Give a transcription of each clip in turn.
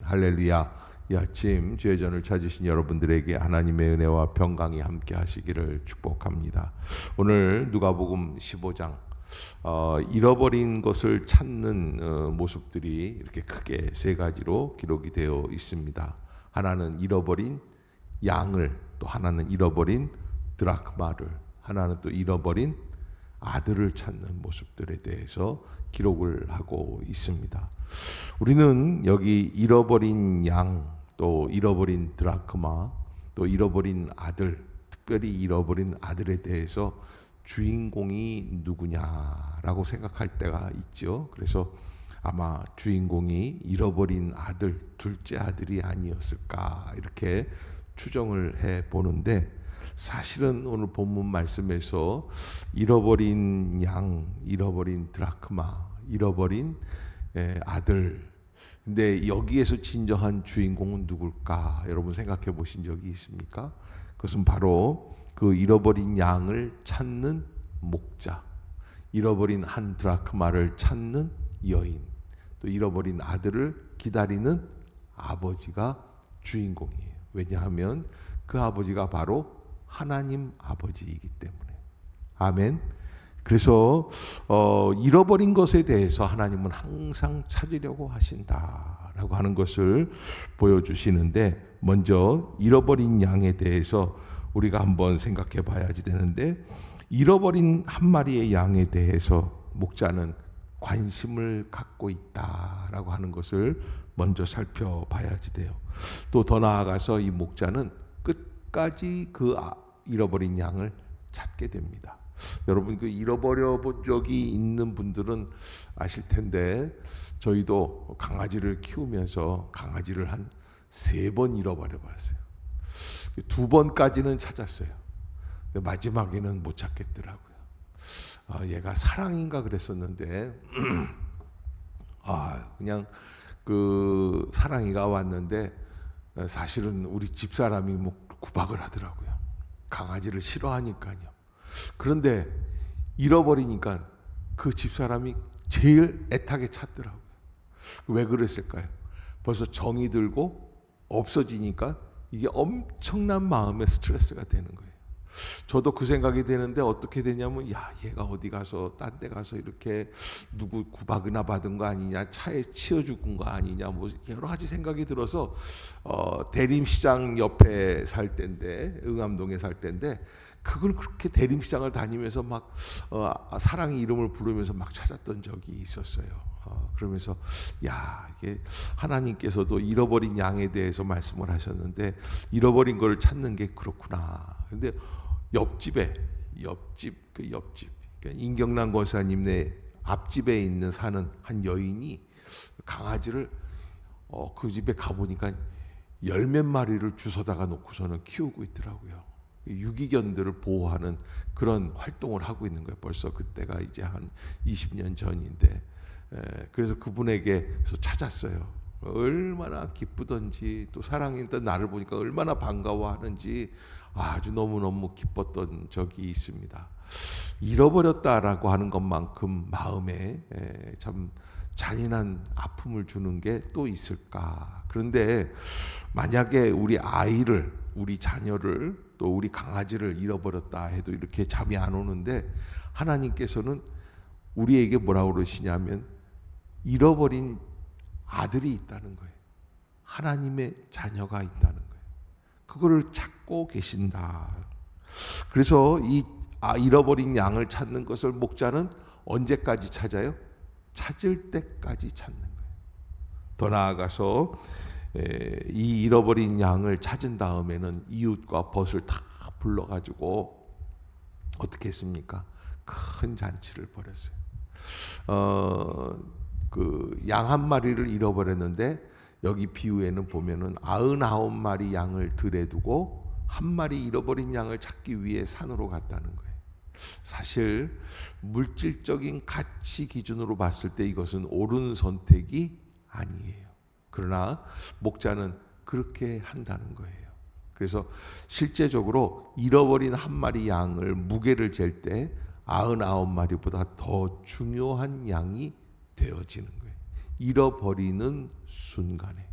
할렐루야. 이 아침 주의 전을 찾으신 여러분들에게 하나님의 은혜와 평강이 함께 하시기를 축복합니다. 오늘 누가복음 15장 잃어버린 것을 찾는 모습들이 이렇게 크게 세 가지로 기록이 되어 있습니다. 하나는 잃어버린 양을, 또 하나는 잃어버린 드라크마를, 하나는 또 잃어버린 아들을 찾는 모습들에 대해서 기록을 하고 있습니다. 우리는 여기 잃어버린 양, 또 잃어버린 드라크마, 또 잃어버린 아들, 특별히 잃어버린 아들에 대해서 주인공이 누구냐라고 생각할 때가 있죠. 그래서 아마 주인공이 잃어버린 아들, 둘째 아들이 아니었을까 이렇게 추정을 해 보는데, 사실은 오늘 본문 말씀에서 잃어버린 양, 잃어버린 드라크마, 잃어버린 아들, 근데 여기에서 진정한 주인공은 누굴까? 여러분 생각해 보신 적이 있습니까? 그것은 바로 그 잃어버린 양을 찾는 목자, 잃어버린 한 드라크마를 찾는 여인, 또 잃어버린 아들을 기다리는 아버지가 주인공이에요. 왜냐하면 그 아버지가 바로 하나님 아버지이기 때문에. 아멘. 그래서 잃어버린 것에 대해서 하나님은 항상 찾으려고 하신다라고 하는 것을 보여주시는데, 먼저 잃어버린 양에 대해서 우리가 한번 생각해 봐야지 되는데, 잃어버린 한 마리의 양에 대해서 목자는 관심을 갖고 있다라고 하는 것을 먼저 살펴봐야지 돼요. 또 더 나아가서 이 목자는 끝까지 그 잃어버린 양을 찾게 됩니다. 여러분, 그 잃어버려 본 적이 있는 분들은 아실 텐데, 저희도 강아지를 키우면서 강아지를 한 3번 잃어버려 봤어요. 2번까지는 찾았어요. 근데 마지막에는 못 찾겠더라고요. 얘가 사랑인가 그랬었는데 그냥 그 사랑이가 왔는데 사실은 우리 집사람이 뭐 구박을 하더라고요. 강아지를 싫어하니까요. 그런데 잃어버리니까 그 집사람이 제일 애타게 찾더라고요. 왜 그랬을까요? 벌써 정이 들고 없어지니까 이게 엄청난 마음의 스트레스가 되는 거예요. 저도 그 생각이 되는데, 어떻게 되냐면, 야, 얘가 어디 가서 딴 데 가서 이렇게 누구 구박이나 받은 거 아니냐, 차에 치여 죽은 거 아니냐, 뭐 여러 가지 생각이 들어서 대림시장 옆에 살 때인데, 응암동에 살 때인데, 그걸 그렇게 대림시장을 다니면서 막 사랑의 이름을 부르면서 막 찾았던 적이 있었어요. 그러면서 야, 이게 하나님께서도 잃어버린 양에 대해서 말씀을 하셨는데, 잃어버린 걸 찾는 게 그렇구나. 근데 옆집, 그러니까 임경란 권사님네 앞집에 있는 사는 한 여인이 강아지를 그 집에 가보니까 10몇 마리를 주워다가 놓고서는 키우고 있더라고요. 유기견들을 보호하는 그런 활동을 하고 있는 거예요. 벌써 그때가 이제 한 20년 전인데, 그래서 그분에게서 찾았어요. 얼마나 기쁘던지, 또 사랑했던 나를 보니까 얼마나 반가워하는지 아주 너무너무 기뻤던 적이 있습니다. 잃어버렸다라고 하는 것만큼 마음에 참 잔인한 아픔을 주는 게 또 있을까? 그런데 만약에 우리 아이를, 우리 자녀를, 또 우리 강아지를 잃어버렸다 해도 이렇게 잠이 안 오는데, 하나님께서는 우리에게 뭐라고 그러시냐면 잃어버린 아들이 있다는 거예요. 하나님의 자녀가 있다는 거예요. 그거를 찾고 계신다. 그래서 이 잃어버린 양을 찾는 것을 목자는 언제까지 찾아요? 찾을 때까지 찾는 거예요. 더 나아가서 이 잃어버린 양을 찾은 다음에는 이웃과 벗을 다 불러가지고 어떻게 했습니까? 큰 잔치를 벌였어요. 그 양 한 마리를 잃어버렸는데, 여기 비유에는 보면은 99마리 양을 들에 두고 한 마리 잃어버린 양을 찾기 위해 산으로 갔다는 거예요. 사실 물질적인 가치 기준으로 봤을 때 이것은 옳은 선택이 아니에요. 그러나 목자는 그렇게 한다는 거예요. 그래서 실제적으로 잃어버린 한 마리 양을 무게를 잴 때 99마리보다 더 중요한 양이 되어지는 거예요. 잃어버리는 순간에.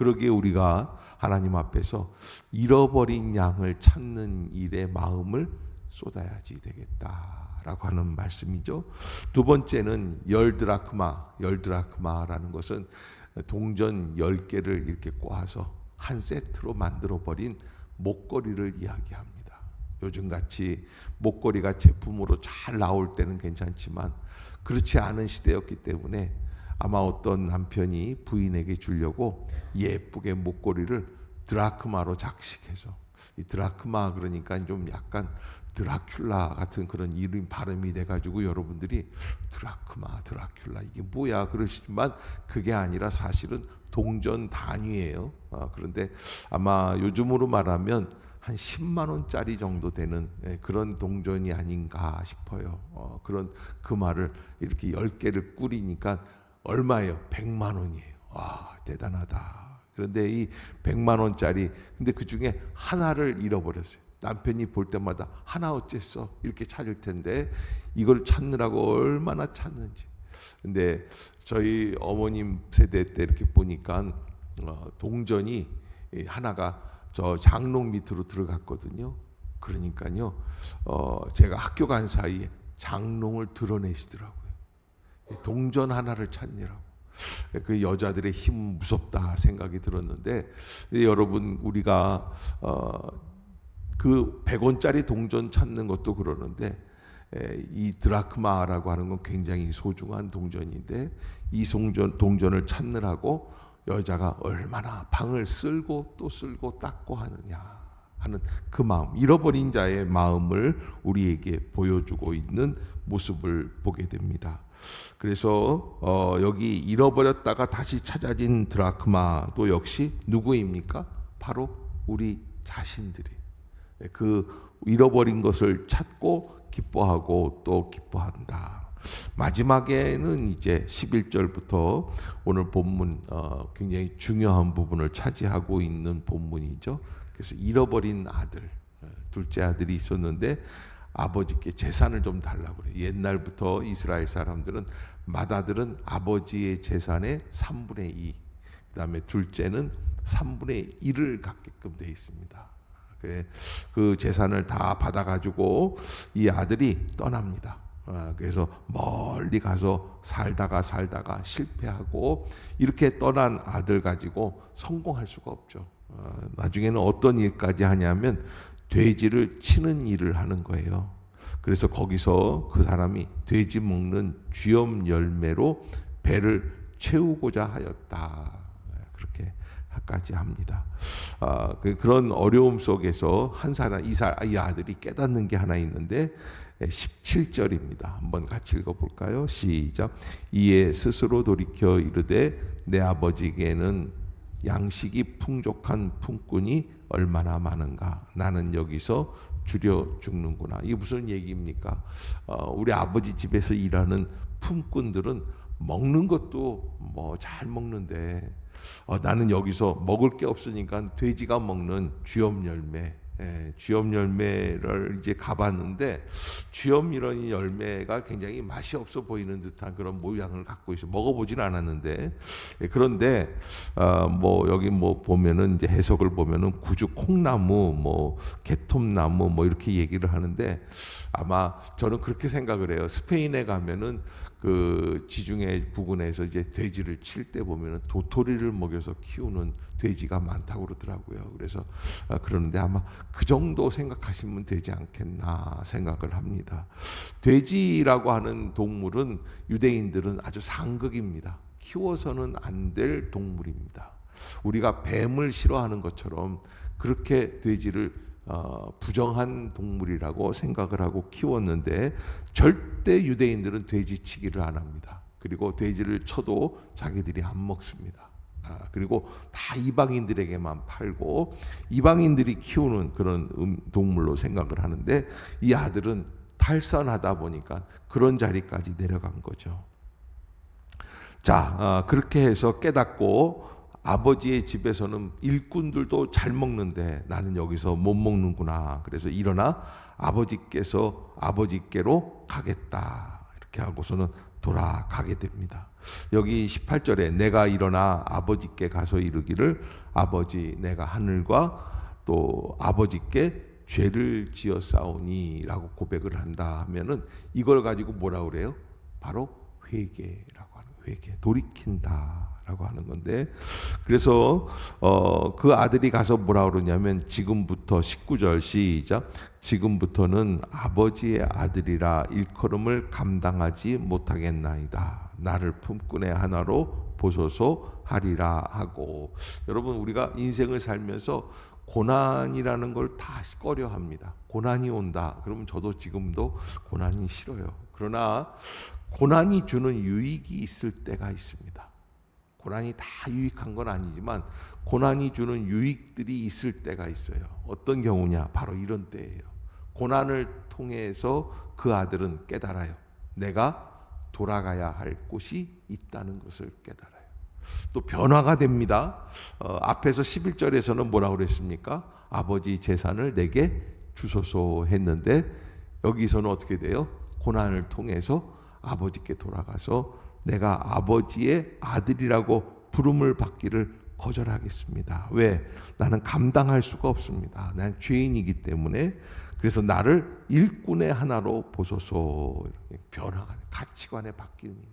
그러기에 우리가 하나님 앞에서 잃어버린 양을 찾는 일에 마음을 쏟아야지 되겠다라고 하는 말씀이죠. 두 번째는 열드라크마라는 것은 동전 10개를 이렇게 꼬아서 한 세트로 만들어버린 목걸이를 이야기합니다. 요즘같이 목걸이가 제품으로 잘 나올 때는 괜찮지만 그렇지 않은 시대였기 때문에 아마 어떤 남편이 부인에게 주려고 예쁘게 목걸이를 드라크마로 작식해서, 이 드라크마 그러니까 좀 약간 드라큘라 같은 그런 이름 발음이 돼가지고 여러분들이 드라큘라 이게 뭐야 그러시지만 그게 아니라 사실은 동전 단위예요. 그런데 아마 요즘으로 말하면 한 10만 원짜리 정도 되는 그런 동전이 아닌가 싶어요. 그런 그 말을 이렇게 10개를 꾸리니까 얼마예요? 100만 원이에요. 와, 대단하다. 그런데 이 100만 원짜리, 근데 그 중에 하나를 잃어버렸어요. 남편이 볼 때마다 하나 어쨌어 이렇게 찾을 텐데 이걸 찾느라고 얼마나 찾는지. 근데 저희 어머님 세대 때 이렇게 보니까 동전이 하나가 저 장롱 밑으로 들어갔거든요. 그러니까요, 제가 학교 간 사이에 장롱을 드러내시더라고요. 동전 하나를 찾느라고. 그 여자들의 힘 무섭다 생각이 들었는데, 여러분 우리가 그 100원짜리 동전 찾는 것도 그러는데 이 드라크마라고 하는 건 굉장히 소중한 동전인데 이 동전을 찾느라고 여자가 얼마나 방을 쓸고 또 쓸고 닦고 하느냐 하는 그 마음, 잃어버린 자의 마음을 우리에게 보여주고 있는 모습을 보게 됩니다. 그래서 여기 잃어버렸다가 다시 찾아진 드라크마도 역시 누구입니까? 바로 우리 자신들이 그 잃어버린 것을 찾고 기뻐하고 또 기뻐한다. 마지막에는 이제 11절부터 오늘 본문 굉장히 중요한 부분을 차지하고 있는 본문이죠. 그래서 잃어버린 아들, 둘째 아들이 있었는데 아버지께 재산을 좀 달라고 그래요. 옛날부터 이스라엘 사람들은 맏아들은 아버지의 재산의 3분의 2, 그다음에 둘째는 3분의 1을 갖게끔 되어 있습니다. 그 재산을 다 받아가지고 이 아들이 떠납니다. 그래서 멀리 가서 살다가 실패하고 이렇게 떠난 아들 가지고 성공할 수가 없죠. 나중에는 어떤 일까지 하냐면 돼지를 치는 일을 하는 거예요. 그래서 거기서 그 사람이 돼지 먹는 쥐엄 열매로 배를 채우고자 하였다. 그렇게 까지 합니다. 그런 어려움 속에서 한 사람, 이 아들이 깨닫는 게 하나 있는데 17절입니다. 한번 같이 읽어볼까요? 시작. 이에 스스로 돌이켜 이르되 내 아버지에게는 양식이 풍족한 품꾼이 얼마나 많은가. 나는 여기서 줄여 죽는구나. 이게 무슨 얘기입니까? 우리 아버지 집에서 일하는 품꾼들은 먹는 것도 뭐 잘 먹는데 나는 여기서 먹을 게 없으니까 돼지가 먹는 쥐엄 열매, 쥐엄 열매를 이제 가봤는데 쥐엄 이런 열매가 굉장히 맛이 없어 보이는 듯한 그런 모양을 갖고 있어. 먹어보진 않았는데 그런데 뭐 여기 뭐 보면은 이제 해석을 보면은 구주 콩나무, 뭐 개톱나무 뭐 이렇게 얘기를 하는데 아마 저는 그렇게 생각을 해요. 스페인에 가면은 그 지중해 부근에서 이제 돼지를 칠 때 보면은 도토리를 먹여서 키우는 돼지가 많다고 그러더라고요. 그래서 그러는데 아마 그 정도 생각하시면 되지 않겠나 생각을 합니다. 돼지라고 하는 동물은 유대인들은 아주 상극입니다. 키워서는 안 될 동물입니다. 우리가 뱀을 싫어하는 것처럼 그렇게 돼지를 부정한 동물이라고 생각을 하고 키웠는데 절대 유대인들은 돼지치기를 안 합니다. 그리고 돼지를 쳐도 자기들이 안 먹습니다. 그리고 다 이방인들에게만 팔고 이방인들이 키우는 그런 동물로 생각을 하는데 이 아들은 탈선하다 보니까 그런 자리까지 내려간 거죠. 자, 그렇게 해서 깨닫고 아버지의 집에서는 일꾼들도 잘 먹는데 나는 여기서 못 먹는구나. 그래서 일어나 아버지께로 가겠다. 이렇게 하고서는 돌아가게 됩니다. 여기 18절에 내가 일어나 아버지께 가서 이르기를 아버지 내가 하늘과 또 아버지께 죄를 지었사오니라고 고백을 한다 하면은 이걸 가지고 뭐라 그래요? 바로 회개라고 하는 거예요. 회개, 돌이킨다라고 하는 건데, 그래서 그 아들이 가서 뭐라 그러냐면 지금부터 19절 시작. 지금부터는 아버지의 아들이라 일컬음을 감당하지 못하겠나이다. 나를 품꾼의 하나로 보소서 하리라 하고. 여러분, 우리가 인생을 살면서 고난이라는 걸 다 꺼려합니다. 고난이 온다. 그러면 저도 지금도 고난이 싫어요. 그러나 고난이 주는 유익이 있을 때가 있습니다. 고난이 다 유익한 건 아니지만 고난이 주는 유익들이 있을 때가 있어요. 어떤 경우냐? 바로 이런 때예요. 고난을 통해서 그 아들은 깨달아요. 내가 돌아가야 할 곳이 있다는 것을 깨달아요. 또 변화가 됩니다. 앞에서 11절에서는 뭐라고 그랬습니까? 아버지 재산을 내게 주소서 했는데 여기서는 어떻게 돼요? 고난을 통해서 아버지께 돌아가서 내가 아버지의 아들이라고 부름을 받기를 거절하겠습니다. 왜? 나는 감당할 수가 없습니다. 난 죄인이기 때문에. 그래서 나를 일꾼의 하나로 보소서. 변화가, 가치관의 바뀜입니다.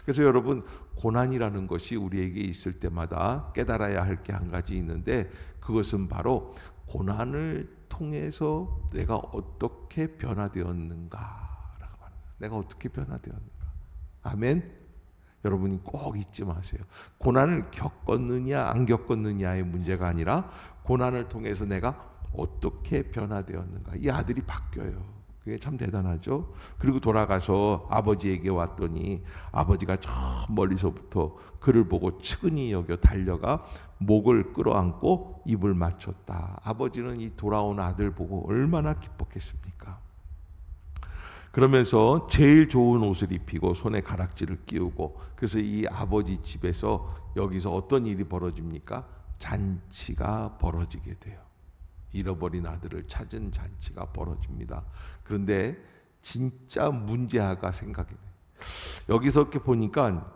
그래서 여러분, 고난이라는 것이 우리에게 있을 때마다 깨달아야 할 게 한 가지 있는데, 그것은 바로 고난을 통해서 내가 어떻게 변화되었는가라고 하는, 내가 어떻게 변화되었는가. 아멘. 여러분이 꼭 잊지 마세요. 고난을 겪었느냐 안 겪었느냐의 문제가 아니라 고난을 통해서 내가 어떻게 변화되었는가. 이 아들이 바뀌어요. 그게 참 대단하죠. 그리고 돌아가서 아버지에게 왔더니 아버지가 저 멀리서부터 그를 보고 측은히 여겨 달려가 목을 끌어안고 입을 맞췄다. 아버지는 이 돌아온 아들 보고 얼마나 기뻤겠습니까? 그러면서 제일 좋은 옷을 입히고 손에 가락지를 끼우고, 그래서 이 아버지 집에서 여기서 어떤 일이 벌어집니까? 잔치가 벌어지게 돼요. 잃어버린 아들을 찾은 잔치가 벌어집니다. 그런데 진짜 문제아가 생각이 나요. 여기서 이렇게 보니까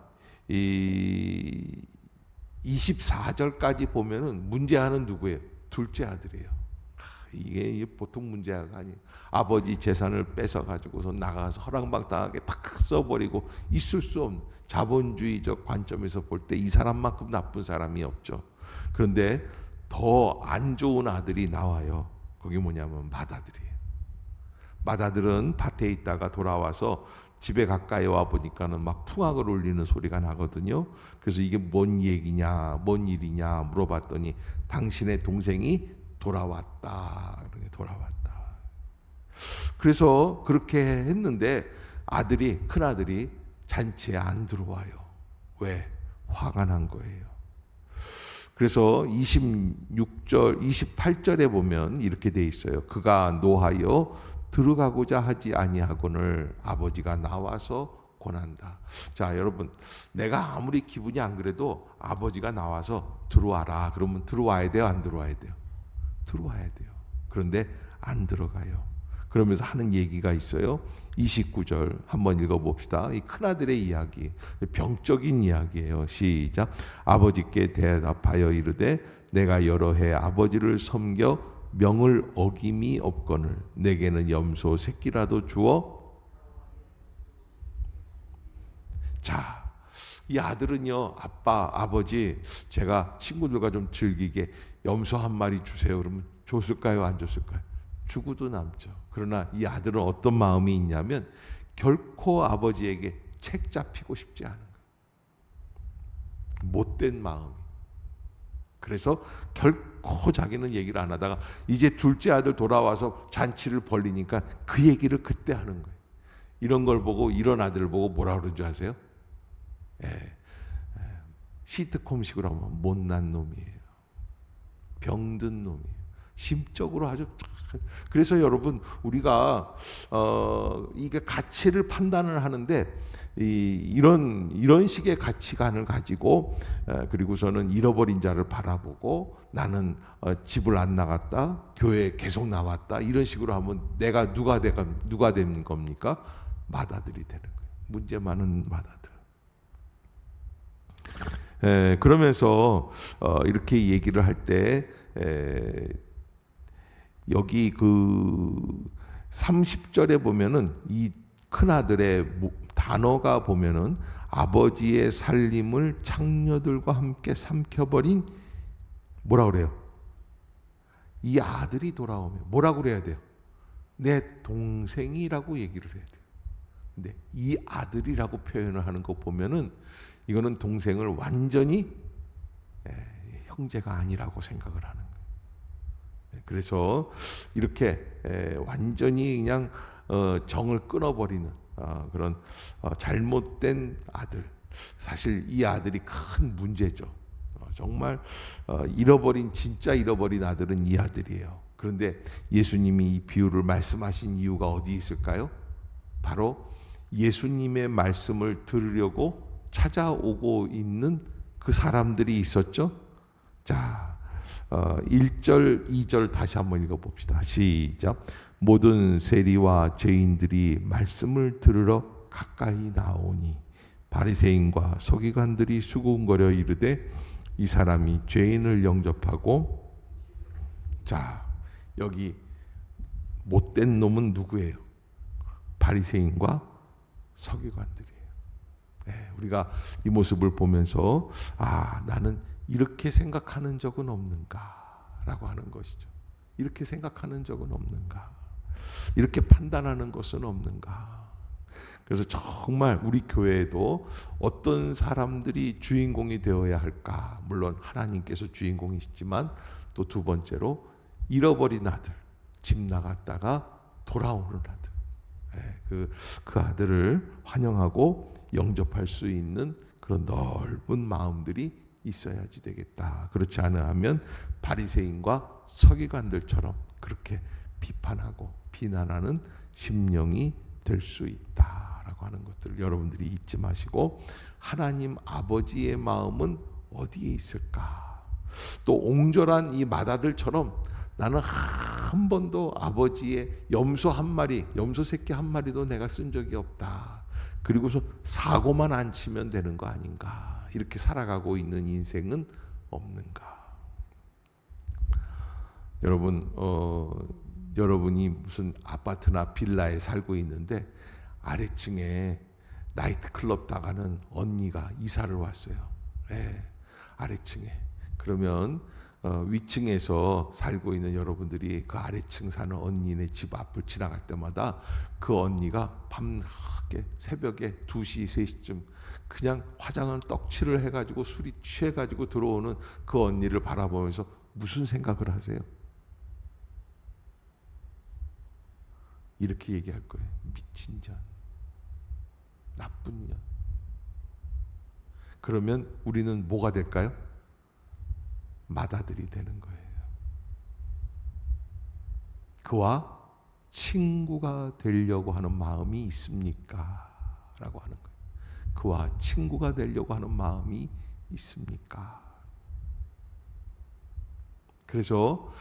이 24절까지 보면은 문제아는 누구예요? 둘째 아들이에요. 이게 보통 문제아가 아니에요. 아버지 재산을 뺏어 가지고서 나가서 허랑방탕하게 탁 써버리고, 있을 수 없는 자본주의적 관점에서 볼 때 이 사람만큼 나쁜 사람이 없죠. 그런데 더 안 좋은 아들이 나와요. 그게 뭐냐면 맏아들이에요. 맏아들은 밭에 있다가 돌아와서 집에 가까이 와 보니까는 막 풍악을 울리는 소리가 나거든요. 그래서 이게 뭔 얘기냐, 뭔 일이냐 물어봤더니 당신의 동생이 돌아왔다. 돌아왔다. 그래서 그렇게 했는데 아들이, 큰 아들이 잔치에 안 들어와요. 왜? 화가 난 거예요. 그래서 26절, 28절에 보면 이렇게 돼 있어요. 그가 노하여 들어가고자 하지 아니하거늘 아버지가 나와서 권한다. 자, 여러분, 내가 아무리 기분이 안 그래도 아버지가 나와서 들어와라. 그러면 들어와야 돼요? 안 들어와야 돼요? 들어와야 돼요. 그런데 안 들어가요. 그러면서 하는 얘기가 있어요. 29절 한번 읽어봅시다. 이 큰아들의 이야기, 병적인 이야기예요. 시작. 아버지께 대답하여 이르되 내가 여러 해 아버지를 섬겨 명을 어김이 없거늘 내게는 염소 새끼라도 주어. 자, 이 아들은요, 아버지 제가 친구들과 좀 즐기게 염소 한 마리 주세요. 그러면 줬을까요? 안 줬을까요? 주고도 남죠. 그러나 이 아들은 어떤 마음이 있냐면 결코 아버지에게 책 잡히고 싶지 않은 거예요. 못된 마음이. 그래서 결코 자기는 얘기를 안 하다가 이제 둘째 아들 돌아와서 잔치를 벌리니까 그 얘기를 그때 하는 거예요. 이런 걸 보고, 이런 아들을 보고 뭐라 그러는 줄 아세요? 시트콤식으로 하면 못난 놈이에요. 병든 놈이에요. 심적으로 아주. 그래서 여러분, 우리가 이게 가치를 판단을 하는데 이런 식의 가치관을 가지고, 그리고서는 잃어버린 자를 바라보고 나는 집을 안 나갔다, 교회에 계속 나왔다, 이런 식으로 하면 내가 누가 된 겁니까? 맏아들이 되는 거예요. 문제 많은 마다들. 그러면서 이렇게 얘기를 할 때 여기 그 30절에 보면은 이 큰아들의 단어가 보면은 아버지의 살림을 창녀들과 함께 삼켜버린 뭐라 그래요? 이 아들이 돌아오면 뭐라고 그래야 돼요? 내 동생이라고 얘기를 해야 돼요. 근데 이 아들이라고 표현을 하는 거 보면은 이거는 동생을 완전히 형제가 아니라고 생각을 하는 거예요. 그래서 이렇게 완전히 그냥 정을 끊어버리는 그런 잘못된 아들. 사실 이 아들이 큰 문제죠. 정말 진짜 잃어버린 아들은 이 아들이에요. 그런데 예수님이 이 비유를 말씀하신 이유가 어디 있을까요? 바로 예수님의 말씀을 들으려고 찾아오고 있는 그 사람들이 있었죠. 자, 1절, 2절 다시 한번 읽어봅시다. 시작. 모든 세리와 죄인들이 말씀을 들으러 가까이 나오니 바리새인과 서기관들이 수군거려 이르되 이 사람이 죄인을 영접하고. 자, 여기 못된 놈은 누구예요? 바리새인과 서기관들이에요. 우리가 이 모습을 보면서 나는 이렇게 생각하는 적은 없는가라고 하는 것이죠. 이렇게 생각하는 적은 없는가? 이렇게 판단하는 것은 없는가? 그래서 정말 우리 교회에도 어떤 사람들이 주인공이 되어야 할까? 물론 하나님께서 주인공이시지만 또 두 번째로 잃어버린 아들, 집 나갔다가 돌아오는 아들. 그 아들을 환영하고 영접할 수 있는 그런 넓은 마음들이 있어야지 되겠다. 그렇지 않으면 바리새인과 서기관들처럼 그렇게 비판하고 비난하는 심령이 될 수 있다라고 하는 것들 여러분들이 잊지 마시고, 하나님 아버지의 마음은 어디에 있을까? 또 옹졸한 이 마다들처럼 나는 한 번도 아버지의 염소 새끼 한 마리도 내가 쓴 적이 없다. 그리고서 사고만 안 치면 되는 거 아닌가? 이렇게 살아가고 있는 인생은 없는가? 여러분이 무슨 아파트나 빌라에 살고 있는데 아래층에 나이트클럽 나가는 언니가 이사를 왔어요. 아래층에. 그러면 위층에서 살고 있는 여러분들이 그 아래층 사는 언니네 집 앞을 지나갈 때마다 그 언니가 밤늦게 새벽에 2시, 3시쯤 그냥 화장을 떡칠을 해가지고 술이 취해가지고 들어오는 그 언니를 바라보면서 무슨 생각을 하세요? 이렇게 얘기할 거예요. 미친 년, 나쁜 년. 그러면 우리는 뭐가 될까요? 마다들이 되는 거예요. 그와 친구가 되려고 하는 마음이 있습니까? 라고 하는 거예요. 그와 친구가 되려고 하는 마음이 있습니까? 그래서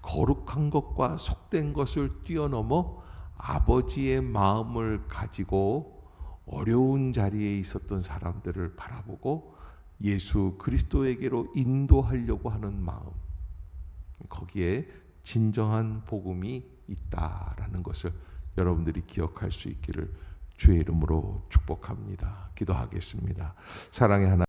거룩한 것과 속된 것을 뛰어넘어 아버지의 마음을 가지고 어려운 자리에 있었던 사람들을 바라보고 예수 그리스도에게로 인도하려고 하는 마음, 거기에 진정한 복음이 있다라는 것을 여러분들이 기억할 수 있기를 주의 이름으로 축복합니다. 기도하겠습니다. 사랑의 하나님,